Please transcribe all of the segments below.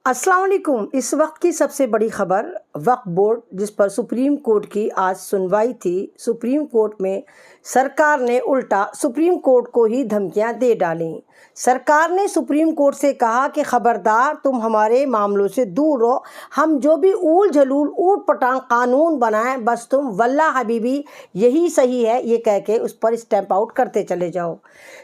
अस्सलाम वालेकुम। इस वक्त की सबसे बड़ी खबर वक्फ बोर्ड जिस पर सुप्रीम कोर्ट की आज सुनवाई थी। सुप्रीम कोर्ट में सरकार ने उल्टा सुप्रीम कोर्ट को ही धमकियां दे डालीं। सरकार ने सुप्रीम कोर्ट से कहा कि खबरदार तुम हमारे मामलों से दूर रहो, हम जो भी ऊल झलूल ऊट पटांग कानून बनाएं बस तुम वल्ला हबीबी यही सही है ये कह के उस पर स्टैंप आउट करते चले जाओ।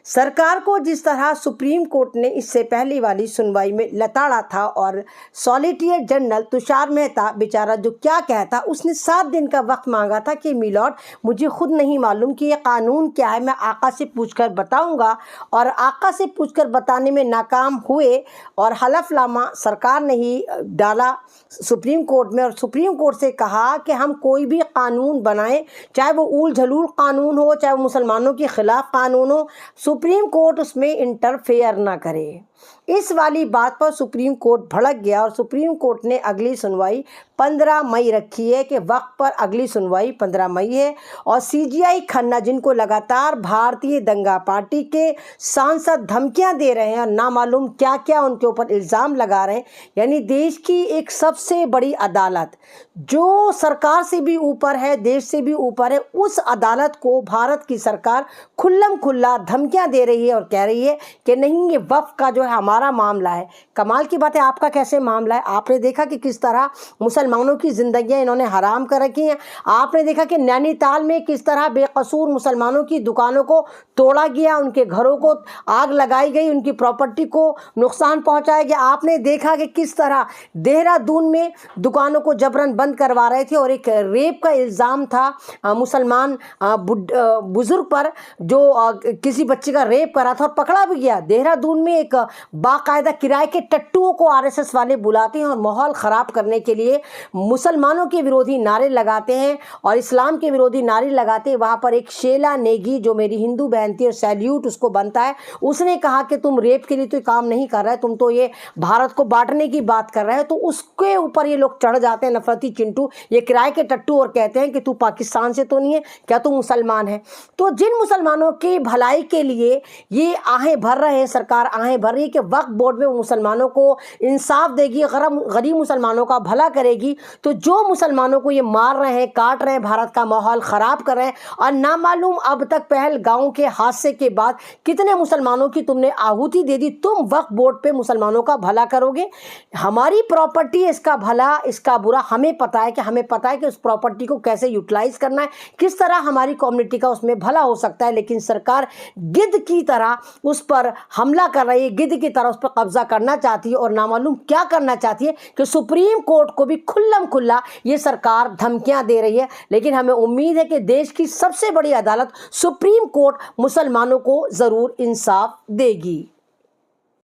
सरकार को जिस तरह सुप्रीम कोर्ट ने इससे पहले वाली सुनवाई में लताड़ा था और सॉलिसिटर जनरल तुषार मेहता बेचारा जो क्या कहता, उसने 7 दिन का वक्त मांगा था कि मिलॉर्ड मुझे खुद नहीं मालूम कि ये कानून क्या है, मैं आका से पूछकर बताऊंगा। और आका से पूछकर बताने में नाकाम हुए और हलफनामा सरकार ने ही डाला सुप्रीम कोर्ट में और सुप्रीम कोर्ट से कहा कि हम कोई भी कानून बनाएं, चाहे वो ऊल झलूल कानून हो, चाहे वो मुसलमानों के खिलाफ कानून हो, सुप्रीम कोर्ट उसमें इंटरफेयर ना करे। इस वाली बात पर सुप्रीम कोर्ट भड़क गया और सुप्रीम कोर्ट ने अगली सुनवाई 15 मई रखी है कि वक्त पर अगली सुनवाई 15 मई है। और सीजीआई खन्ना जिनको लगातार भारतीय दंगा पार्टी के सांसद धमकियां दे रहे हैं और नामालूम क्या क्या उनके ऊपर इल्ज़ाम लगा रहे हैं, यानी देश की एक सबसे बड़ी अदालत जो सरकार से भी ऊपर है, देश से भी ऊपर है, उस अदालत को भारत की सरकार खुल्लम खुल्ला धमकियां दे रही है और कह रही है कि नहीं ये वक्फ का जो है हमारा मामला है। कमाल की बात है, आपका कैसे मामला है? आपने देखा कि किस तरह मुसलमानों की ज़िंदगियां इन्होंने हराम कर रखी हैं। आपने देखा कि नैनीताल में किस तरह बेकसूर मुसलमानों की दुकानों को तोड़ा गया, उनके घरों को आग लगाई गई, उनकी प्रॉपर्टी को नुकसान पहुंचाया गया। आपने देखा कि किस तरह देहरादून में दुकानों को जबरन बंद करवा रहे थे और एक रेप का इल्ज़ाम था मुसलमान बुजुर्ग पर जो किसी बच्चे का रेप करा था और पकड़ा भी गया। देहरादून में एक बाकायदा किराए के टट्टुओं को आरएसएस वाले बुलाते हैं और माहौल ख़राब करने के लिए मुसलमानों के विरोधी नारे लगाते हैं और इस्लाम के विरोधी नारे लगाते हैं। वहाँ पर एक शेला नेगी जो मेरी हिंदू बहन थी और सैल्यूट उसको बनता है, उसने कहा कि तुम रेप के लिए तो काम नहीं कर रहे, तुम तो ये भारत को बांटने की बात कर रहे हो। तो उसके ऊपर ये लोग चढ़ जाते हैं, नफरती चिंटू, ये किराए के टट्टू, और कहते हैं कि तू पाकिस्तान से तो नहीं है, क्या तू मुसलमान है? तो जिन मुसलमानों की भलाई के लिए ये आहें भर रहे हैं, सरकार आहें भर रही है कि वक्फ बोर्ड में मुसलमानों को इंसाफ देगी, गरीब मुसलमानों का भला करेगी, तो जो मुसलमानों को ये मार रहे हैं, काट रहे हैं, भारत का माहौल ख़राब कर रहे हैं और नामालूम अब तक पहलगांव के हादसे के बाद कितने मुसलमानों की तुमने आहुति दे दी, तुम वक्फ बोर्ड पे मुसलमानों का भला करोगे? हमारी प्रॉपर्टी है, इसका भला इसका बुरा हमें पता है कि उस प्रॉपर्टी को कैसे यूटिलाइज करना है, किस तरह हमारी कम्युनिटी का उसमें भला हो सकता है। लेकिन सरकार गिद्ध की तरह उस पर हमला कर रही है, गिद्ध की तरह उस पर कब्जा करना चाहती है और नामालूम क्या करना चाहती है कि सुप्रीम कोर्ट को भी खुल्लम खुल्ला ये सरकार धमकियां दे रही है। लेकिन हमें उम्मीद है कि देश की सबसे बड़ी अदालत सुप्रीम कोर्ट मुसलमानों को ज़रूर इंसाफ देगी।